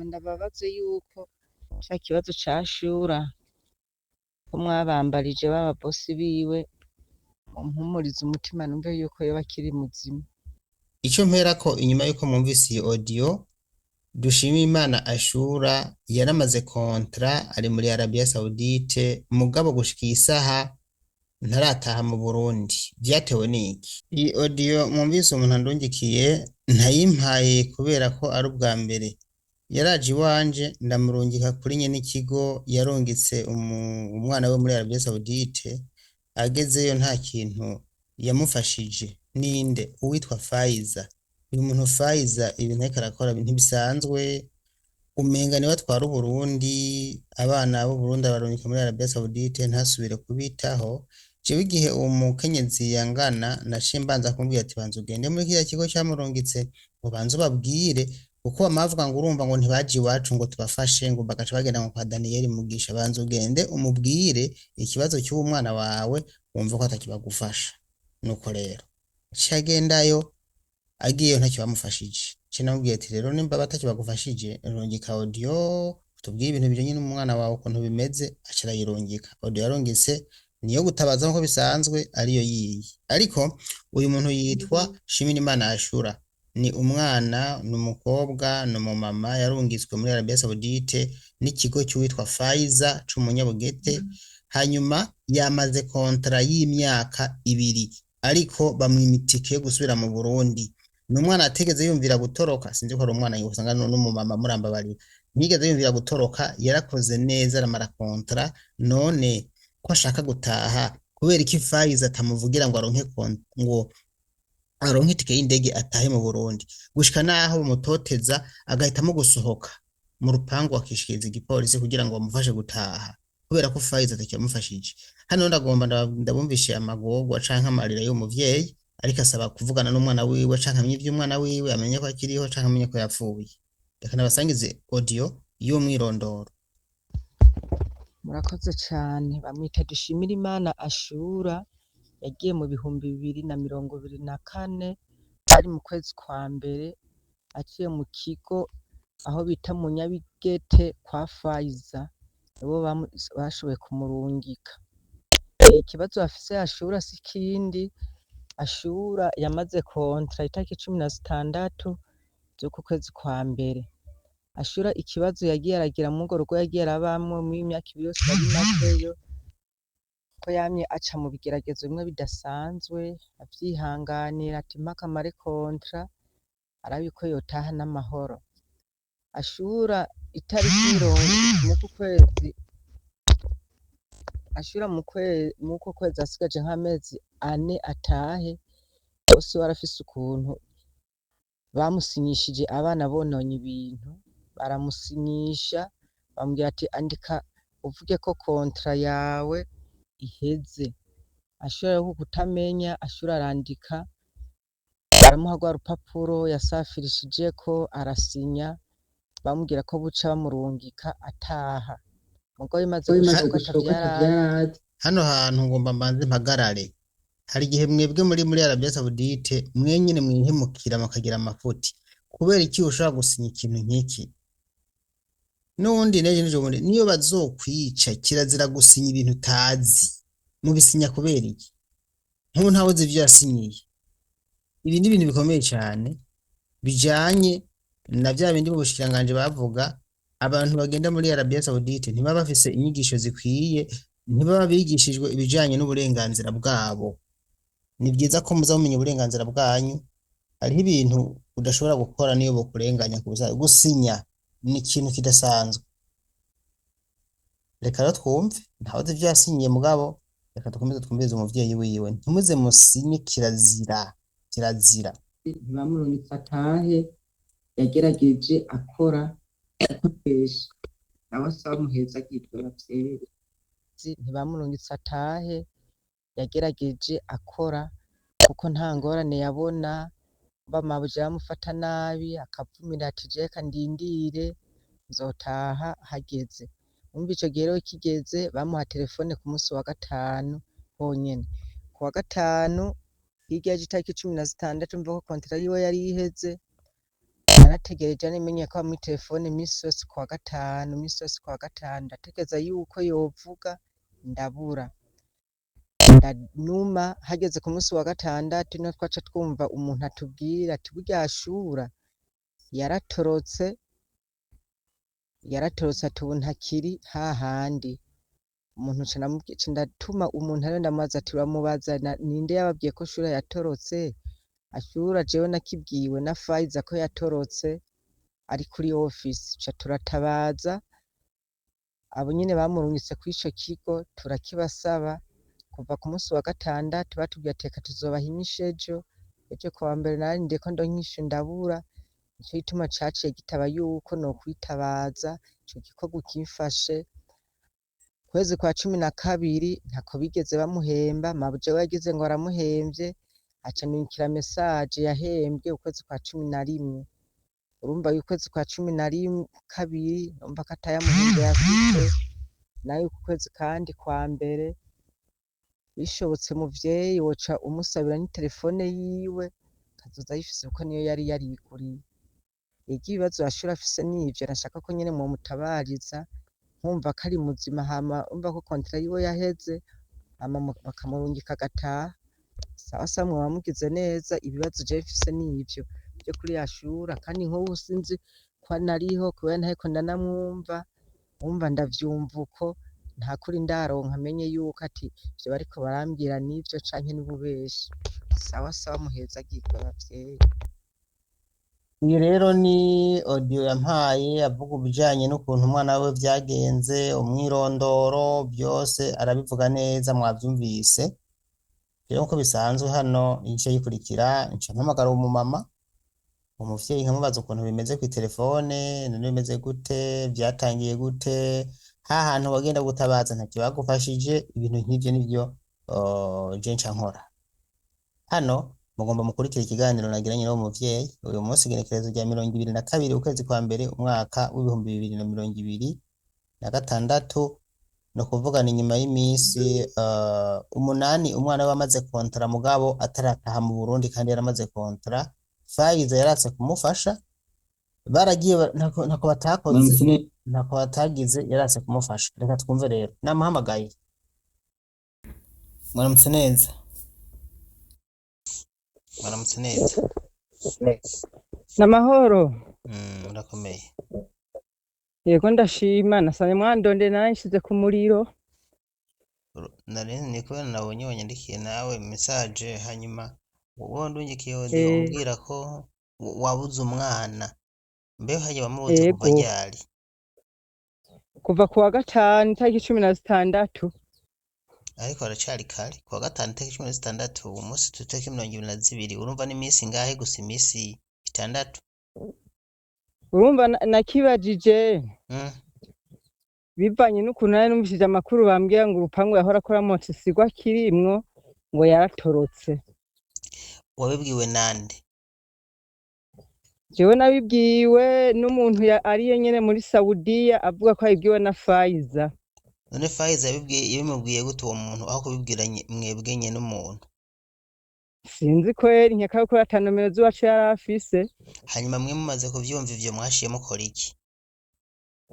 ndababaze yuko ca kibazo ca Shura ko mwabambarije baba bosi biwe mumpumurize umutima numve yuko yoba akiri muzima. Ico mperako inyuma yuko mwumvise iyi audio, Dushimimana Ashura yaramaze kontra ari muri Arabia Saudite mugabo gushika iyi saha ntarataha mu Burundi. Vyatewe n'iki? Iyi audio mwumvise umuntu andungikiye ntayimpaye kubera ko ari ubwa mbere. Yaraje iwanje ndamurungika kuri nyene ikigo yarungitse umwana we muri Arabia Saudite, agezeyo nta kintu yamufashije. Ninde? Uwitwa Faiza. Uyu muntu Faiza ibintu ariko arakora ntibisanzwe, umenga niwe atwara Uburundi, abana b'u Burundi abarungika muri Arabia Saudite ntasubire kubitaho. Jewe igihe uwo mukenyezi yangana naciye mbanza kumubwira ati banza ugende muri kiriya kigo camurungitse ngo banze ubabwire, kuko bamavuga ngo urumva ngo ntibaje iwacu ngo tubafashe ngo bagaca bagenda ngo kwa Daniel Mugisha. Banza ugende umubwire ikibazo cy'uwo mwana wawe wumva ko atakibagufasha. Nuko rero cagendayo, agiyeyo ntacyo bamufashije. Cinamubwiye ati rero nimba batakibagufashije rungika audio tubwire ibintu bijanye n'umwana wawe ukuntu bimeze. Aca arayirungika. Audio yarungitse niyo gutabaza nko bisanzwe ariyo yiyi. Ariko uyu muntu yitwa Shimirimana Ashura, ni umwana, n'umukobwa, n'umumama yarungitswe muri Arabia Saudite n'ikigo cy'uwitwa Faiza c'umunyabugete. Hanyuma yamaze kontra y'imyaka 2 ariko bamwimitike yo gusubira mu Burundi. N'umwana ategeze yumvira gutoroka, sinzi ko ari umwana yusanga n'umumama murambabarira, nigeze yumvira gutoroka, yarakoze neza aramara kontra. None ko ashaka gutaha kubera iki Faiza atamuvugira ngo aronke itike y'indege atahe mu Burundi, gushika naho bamutoteza agahitamo gusohoka mu rupangu akishikiriza igipolisi kugira ngo bamufashe gutaha kubera ko Faiza atakimufashije. Hano ndagomba ndabumvishe amagorwa canke amarira y'umuvyeyi ariko asaba kuvugana n'umwana wiwe canke amenye ivy'umwana wiwe, amenye ko akiriho canke amenye ko yapfuye. Reka nabasangize audio y'umwirondoro. Murakoze cane. Bamwita Dushimirimana Ashura, yagiye mu 2024 ari mu kwezi kwa mbere, aciye mu kigo aho bita mu Nyabigete kwa Faiza, nibo bashoboye kumurungika. Ikibazo afise Ashura si kindi, Ashura yamaze kontra itariki 16 z'uku kwezi kwa mbere. Ashura ikibazo yagiye aragira mu rugo yagiye arabamwo mu myaka 2 yose ari makeyo, ko yamye aca mu bigeragezo bimwe bidasanzwe avyihanganira ati mpaka mare kontra arabiko yotaha n'amahoro. Ashura itariki 20 mu kwezi, Ashura muko kwezi asigaje nk'amezi 4 atahe, bose barafise ukuntu bamusinyishije abana bononye ibintu, baramusinyisha bambwira ati andika uvuge ko kontra yawe iheze. Ashura yo kutamenya, Ashura arandika, baramuha rwa rupapuro yasafirishijeko arasinya, bamubwira ko buca bamurungika ataha. Mugo bimaze gushoka atavyarazi. Hano hantu ngomba mbanze mpagarare. Hari igihe mwebwe muri Arabia Saudite mwenyene mwihemukira makagira amafuti. Kubera iki ushobora gusinya ikintu nk'iki? Nundi neje n'ubundi niyo bazokwica kirazira gusinya ibintu utazi. Mubisinya kubera iki? Nkubu ntawoze ivyo yasinyiye. Ibi ni ibintu bikomeye cyane bijanye na vya bindi mu bushikiranganje bavuga, abantu bagenda muri Arabia Saudite ntibaba bafise inyigisho zikwiye, ntibaba bigishijwe ibijanye n'uburenganzira bwabo. Ni byiza ko muza mumenya uburenganzira bwanyu. Hariho ibintu udashobora gukora niyo bokurenganya kubuza. Gusinya ni ikintu kidasanzwe. Reka rero twumve ntawoze ivyo yasinyiye mugabo, reka dukomeze twumvirize umuvyeyi wiwe. Ntimuze musinye kirazira, kirazira. Ntibamurungitse atahe, yagerageje akora akoresha nawe asaba muheza akitwa bavyeyi. Ntibamurungitse atahe, yagerageje akora kuko nta ngorane yabona, bamabuje bamufata nabi akavumira ati je kandindire nzotaha hageze. Umva ico gihe rero kigeze, bamuha telefone ku munsi wa gatanu honyene. Ku wa gatanu hirya y'itariki 16 mva ko kontra yiwe yari iheze, narategereje nimenye ko muri telefone imisi yose kuwa gatanu ndategereza yuko yovuga ndabura, ndanuma hageze ku musi wa gatandatu niho twaca twumva umuntu atubwira ati burya Ashura yaratorotse ati ubu ntakiri hahandi. Umuntu ca ndatuma umuntu ariwe ndamubaza ati uramubaza ninde yababwiye ko Ashura yatorotse? Ashura jewe nakibwiwe na Faiza ko yatorotse ari kuri ofisi, ca turatabaza abo nyene bamurungitse kw'ico kigo turakibasaba, kuva ku musi wa gatandatu batubwiye ati reka tuzobaha inyishu ejo kuwa mbere narindiriye ko ndonka inyishu ndabura, nico gituma caciye gitaba yuko nokwitabaza ico gikorwa kimfashe. Kwezi kwa 12 ntako bigeze bamuhemba, mabuja we yagize ngo aramuhemvye aca anyandikira message yahembwe ukwezi kwa 11. Urumva ukwezi kwa 12 urumva ko atayamuhembwe yafise, nayo uku kwezi kandi kwa mbere bishobotse muvyeyi woca umusabira n'itelefone yiwe kazoza ayifise kuko niyo yari yariguriye. Ego ibibazo Ashura afise nivyo arashaka ko nyene mwomutabariza nkumva ko ari muzima, hama umva ko contrat yiwe yaheze hama bakamurungika agataha. Sawa sawa mwoba mugize neza, ibibazo jewe mfise nivyo vyo kuri Ashura, kandi nk'ubu sinzi ko anariho kubera ntariko ndanamwumva, umva ndavyumva uko nta kuri ndaronka menye yuko ati ivyo bariko barambwira nivyo canke n'ububeshi. Sawa sawa muhezagirwe bavyeyi. Iyi rero ni audio yampaye avuga ibijanye n'ukuntu umwana we vyagenze, umwirondoro byose arabivuga neza mwavyumvise. Rero nkuko bisanzwe hano igice gikurikira nca mpamagara umumama, umuvyeyi nkamubaza ukuntu bimeze kw'itelefone, none bimeze gute, vyatangiye gute, hantu wagenda gutabaza ntacyo bagufashije, ibintu nk'ivyo nivyo je nca nkora. Hano mugomba mukurikira ikiganiro nagiranye n'uwo muvyeyi. Uyu munsi igenekerezo rya 22 ukwezi kwa mbere umwaka w'ibihumbi 2026, no kuvugana inyuma y'imisi 8 umwana we amaze kontara mugabo atarataha mu Burundi kandi yaramaze kontara. Faiza yaratse kumufasha, baragiye ntako batakoze, ntako batagize, yaratse kumufasha. Reka twumve rero, namuhamagaye. Mwaramutse neza. Mwaramutse neza. N'amahoro. Urakomeye. Yego ndashima, nasanye mwandonde nanshize ku muriro. Nari kubera nabonye wanyandikiye nawe message, hanyuma wowe ndungikiye audio umbwira ko wabuze umwana. Mbeho haje bamubuze kuva ryari? Kuva kuwa gatanu itariki 16. Ariko aracari kare, kuwa gatanu itariki 16, uwo munsi tutariki 22, urumva ni iminsi ngahe gusa? Iminsi 6. Urumva nakibajije bivanye n'ukuntu nari numvishije amakuru bambwira ngo urupangu yahora akora motsi sigwa kirimwo ngo yaratorotse. Wabibwiwe nande? Jewe nabibwiwe n'umuntu ariye nyene muri Saudiya avuga ko yabibwiwe na Faiza. None Faiza yabimubwiye gute uwo muntu aho kubibwira mwebwe nyene n'umuntu? Sinzi kweri, nkeka ko ata nomero z'iwacu yari afise. Hanyuma mwe mumaze kuvyumva ivyo mwashiye mukora iki?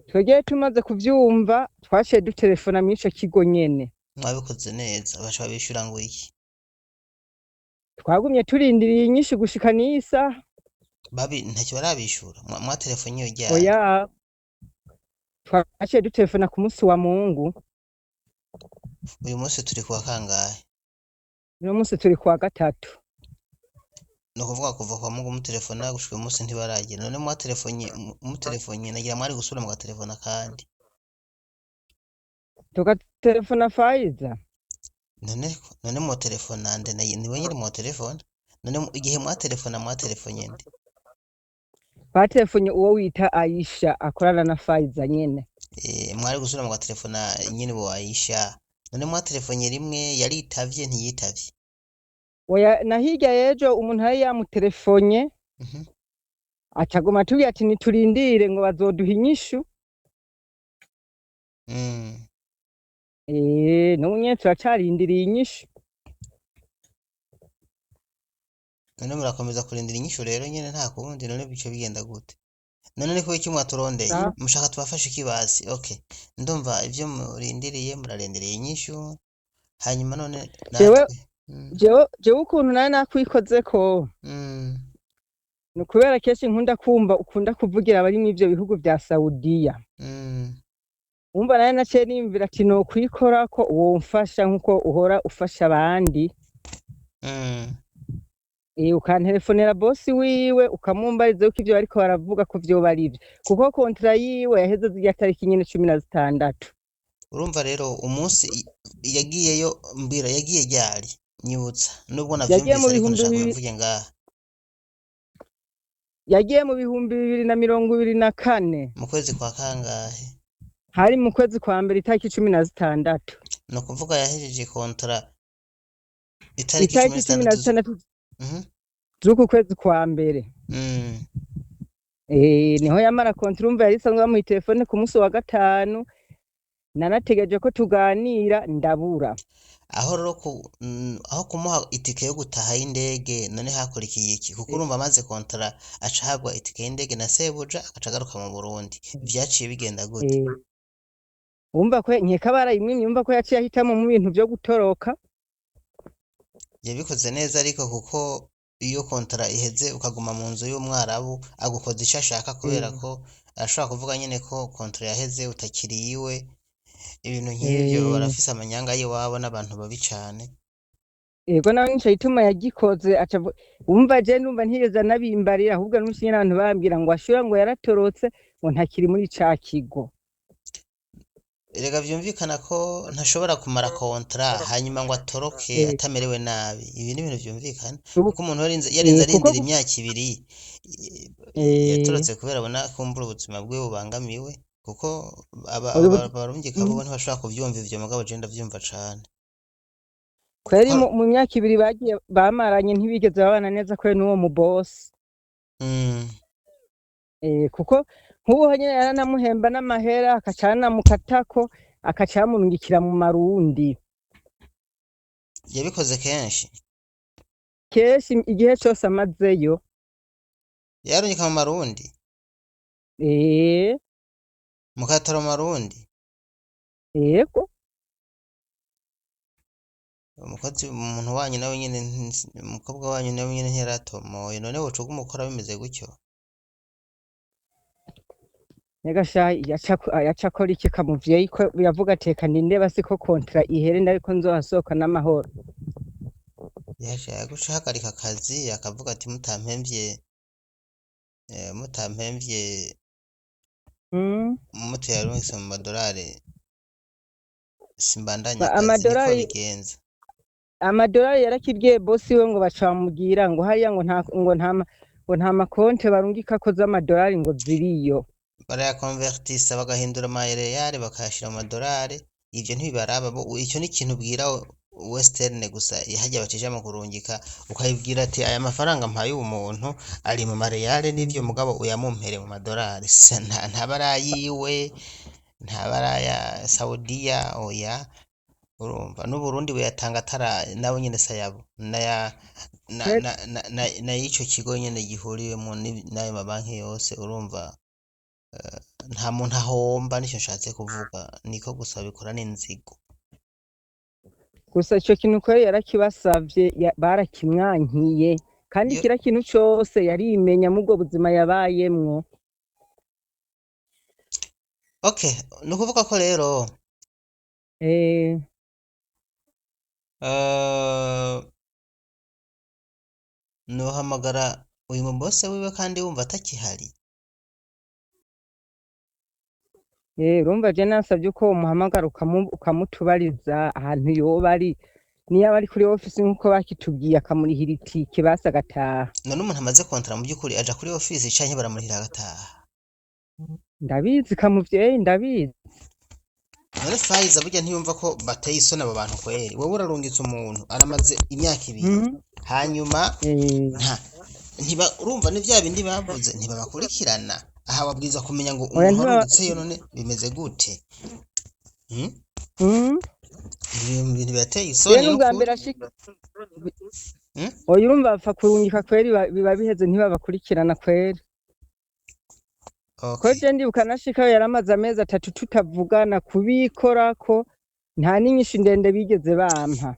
Twegeye tumaze kuvyumva twaciye dutelefona mw'ico kigo nyene. Mwabikoze neza, baca babishura ngo iki? Twagumye turindiriye inyinshi gushika n'isa. Babi ntacyo barabishura, mwatelefone iyo ryari? Oya, twaciye dutelefona ku munsi wa Mungu. Uyu munsi turi kuwa kangahe? Uyu munsi turi kuwa gatatu. No kuvuga kuva kwa Mungu mutelefona gushika umunsi ntibaragira. None mutelefone nagira mwari gusubira mu gatelefona kandi. Tukatelefona Faiza. None mu telefona nde niwe nyiri mu telefona? None igihe mwatelefone nde? Batelefone uwo wita Aisha akorana na Faiza nyene. Mwari gusubira mu gatelefona nyene bo Aisha. None mwatelefone rimwe yaritavye ntiyitavye? Oya, na hirya yejo umuntu yari yamutelefone acaguma atubwira ati niturindire ngo bazoduha inyishu. N'ubu nyene turacarindiriye inyishu. none murakomeza kurindira inyishu rero nyene nta kundi none bice bigenda gute none ni kuba iki mwaturondeye Ah, mushaka tubafashe ikibazi okay ndumva ivyo murindiriye murarindiriye inyishu hanyuma none jewe natwe mm, jewe ukuntu nawe nakwikozeko mm, ni ukubera kenshi nkunda kumva ukunda kuvugira abari muri ivyo bihugu vya Saudiya mm, umva nawe naciye niyumvira ati nokwikorako womfasha nkuko uhora ufasha abandi mm. ukantelefonera bosi wiwe ukamumbariza yuko ivyo bariko baravuga ko vyoba arivyo kuko kontra yiwe yaheze zirya tariki nyene 16. urumva rero umunsi yagiyeyo mbwira yagiye ryari nyibutsa nubwo yagiye mu navyumvise ariko bihumbi ndashaka bibiri kubivuge ngaha yagiye mu bihumbi 2024 mu kwezi kwa kangahe hari mu kwezi kwa mbere itariki 16 ni ukuvuga yahejeje kontra itariki itariki 16 z'uku kwezi kwa mbere niho yamara kontra urumva yari isanzwe bamuha telefone ku munsi wa gatanu nanategereje ko tuganira ndabura aho rero aho kumuha itike yo gutaha y'indege none hakurikiye iki kuko urumva amaze kontra aca hagwa itike y'indege na sebuja agaca agaruka mu Burundi vyaciye bigenda gute umva ko nkeka barayimwimye umva ko yaciye ahitamo mu bintu vyo gutoroka yabikoze neza ariko kuko iyo kontra iheze ukaguma mu nzu y'umwarabu agukoza ico ashaka kubera ko arashobora kuvuga nyene ko kontra yaheze utakiriwe ibintu nk'ivyo barafise amanyanga y'iwabo n'abantu babi cane yego nawe nico gituma yagikoze aca umva je ndumva ntiyeza nabimbarira ahubwo n'umushinye n'abantu bambwira ngo ashura ngo yaratorotse ngo ntakiri muri ca kigo erega vyumvikana ko ntashobora kumara kontra hanyuma ngo atoroke atamerewe nabi ibi ni ibintu vyumvikana kuko umuntu yarinze arindira imyaka 2 yatorotse kubera abona kumbura ubuzima bwe bubangamiwe kuko abarungika bo ntibashobora kuvyumva ivyo mugabo je ndavyumva cane kweri mu myaka 2 bagiye bamaranye ntibigeze babana neza kweri n'uwo mu boss kuko nk'ubu nyene yaranamuhemba n'amahera akacana mukatako akacamurungikira mu marundi yabikoze kenshi igihe cose amazeyo yarungika mu marundi mukatora mu marundi yego umukozi umuntu wanyu nawe nyene umukobwa wanyu nawe nyene ntiratomoye none wocuga umukora bimeze gutyo Negasha yaca akora iki kamuvyeyi ko yavuga ateka ndindeba siko kontra ihere ndariko nzohasohoka n'amahoro yashaka guhagarika akazi akavuga ati mutampemvye mutuyarungise mu madolari simbandanya akazi niko bigenza amadolari yarakibwiye bosi we ngo bacamubwira ngo hariya ngo nta makonte barungika ko z'amadolari ngo ziriyo barayakonvertisa bagahindura amayereyari bakayashira mu madolari ivyo ntibibaraba icyo ni ikintu bwira western gusa ihajya bacija mu kurungika ukayibwira ati aya mafaranga mpaye umuntu ari mu mareyale n'ivyo mugabo uyamumpere mu madolari ntabarayiwe ntabaraya Saudiya oya urumva n'Uburundi buyatanga atara nawe nyene sayabo na ico kigo nyene gihuriwemo n'ayo mabanki yose urumva nta muntu ahomba nico nshatse kuvuga niko gusa bikora n'inzigo gusa ico kintu kweri yarakibasavye barakimwankiye kandi kira kintu cose yarimenya mu bwo buzima yabayemwo okay nukuvuga ko rero nohamagara uyu mubose wiwe kandi wumva atakihari urumva je nasavye uko umuhamagara ukamutubariza ahantu yoba ari niyo aba ari kuri ofisi nk'uko bakitubwiye akamurihira itike basi agataha none umuntu amaze kontra mu by'ukuri aja kuri ofisi canke baramurihira agataha ndabizi kamuvyeyi ndabizi none Faiza burya ntiyumva ko bateye isoni abo bantu kweri wowe urarungitse umuntu aramaze imyaka 2 hanyuma urumva ni vya bindi bavuze ntibabakurikirana aha wabwiza kumenya ngo umuntu warungitseyo none bimeze gute ibintu birateye isoni Hmm? oya urumva bapfa kurungika kweri biba biheze ntibabakurikirana kweri. Ko Okay. je ndibuka nashikayo yaramaze amezi 3 tutavugana kubikorako nta n'inyishu ndende bigeze bampa.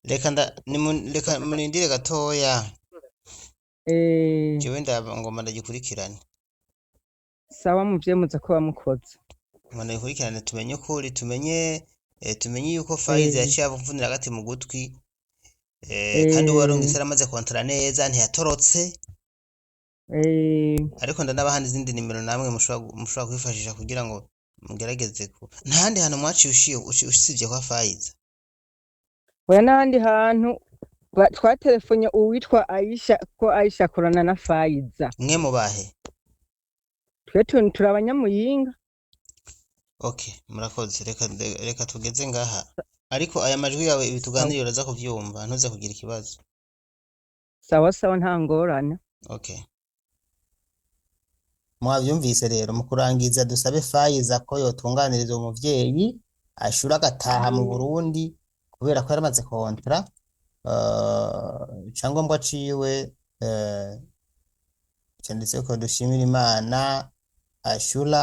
Reka murindire gatoya Eh, jewe ndaba ngoma ndagikurikirane sawa muvyemuza ko bamukoze. ngoma ndagikurikirane tumenye ukuri tumenye yuko Faiza yaciye avunira agati mu gutwi kandi uwo warungitse yaramaze kontara neza ntiyatorotse ariko ndanabaha n'izindi nimero namwe mushobora kwifashisha kugira ngo mugerageze ntahandi hantu mwaciye usibye kwa Faiza. Oya n'ahandi hantu twatelefonye uwitwa Aisha ko Aisha akorana na Faiza. Mwe mubahe? Twe turi abanyamuyinga. Okay, murakoze reka tugeze ngaha ariko aya majwi yawe ibituganirira uraza kuvyumva ntuze kugira ikibazo. Sawa sawa nta ngorane. Okay. Mwavyumvise rero mu kurangiza dusabe Faiza ko yotunganiriza umuvyeyi ashura agataha mu Burundi kubera ko yaramaze kontra icyangombwa ciwe cyanditse ko dushimira Imana ashura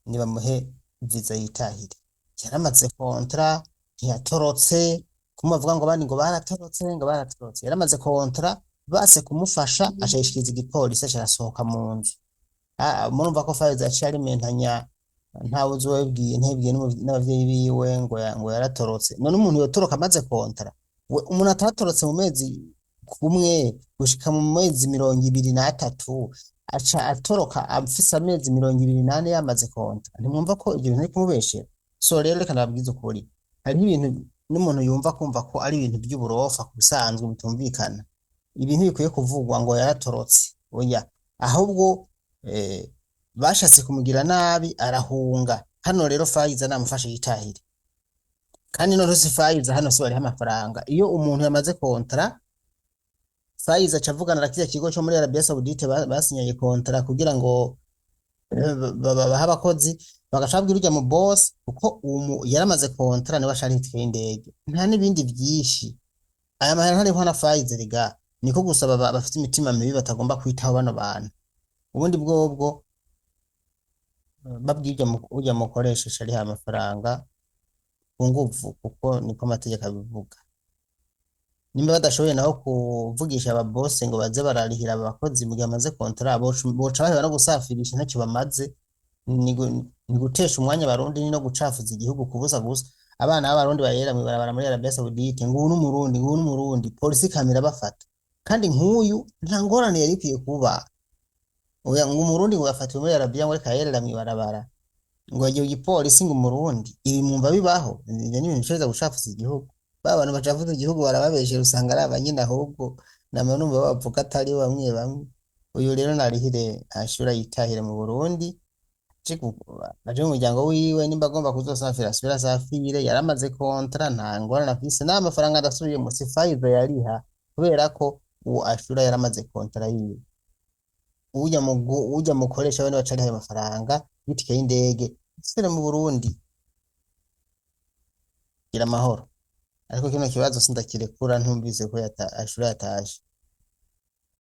nibamuhe visa yitahire. Yaramaze kontra ntiyatorotse kumuvuga ngo bandi ngo baratorotse yaramaze kontra base kumufasha ashayishikiriza igipolisi cyarasohoka mu nzu. Murumva ko Faiza yaciye arimentanya ntawe uzobibwiye ntibwiye n'abavyeyi biwe ngo yaratorotse. None umuntu yotoroka amaze kontra umuntu atatorotse mu mezi kumwe gushika mu mezi 23 aca atoroka afise amezi 28 yamaze kontra. Ntimwumva ko ibyo bintu ari kumubeshera? So rero reka nababwiza ukuri hari ibintu n'umuntu yumva kumva ko ari ibintu by'uburofa kubisanzwe mutumvikana. Ibintu bikwiye kuvugwa ngo yaratorotse oya ahubwo bashatse kumugira nabi arahunga. Hano rero Faiza namufashe yitahire kandi no rusi Faiza hano si bari amafaranga. Iyo umuntu yamaze kontra Faiza cavugana na kiza kigo cyo muri Arabia Saudite basinyaye kontra kugira ngo babaha abakozi bagacabwira ujya mu boss kuko yaramaze kontra ne bashari itike y'indege nta n'ibindi byinshi. Aya mahera hariho na Faiza riga niko gusaba bafite imitima mibi batagomba kwitaho bano bantu. Ubundi bwobwo babwije ujya mukoresha ari amafaranga ku nguvu kuko niko amategeko abivuga. Nimba badashoboye naho kuvugisha aba boss ngo baze bararihira abakozi mu gihe amaze kontra boca baheba no gusafirisha ntacyo bamaze ni gutesha umwanya Barundi no gucafuza igihugu kubusa gusa. Abana b'Abarundi bayera mu barabara muri Arabia Saudite ngo n'umurundi polisi kamera bafata kandi nk'uyu nta ngorane yari kwiye kuba. Oya ngo umurundi ngo yafatiwe muri Arabia ngo kayerera mu barabara ngo agiye igipolisi ngo umurundi ibi mwumva bibaho? Ni ibintu bishobora gucafuza igihugu. Abantu bacafuza igihugu barababeshe usanga ari abanyina ahubwo namanumva bavuga atari bamwe. Uyu rero narihire ashura yitahire mu Burundi aje mu muryango wiwe nimba agomba kuzosafira asubira safire. Yaramaze kontra nta ngorane afise n'amafaranga adasubiye mu Faiza yariha kubera ko uwo ashura yaramaze kontra yiwe. Ujya mukoresha abandi bacari ayo mafaranga y'itike y'indege isubire mu Burundi gira amahoro. Ariko kino kibazo sindakirekura ntumvise ko ashura yatashe.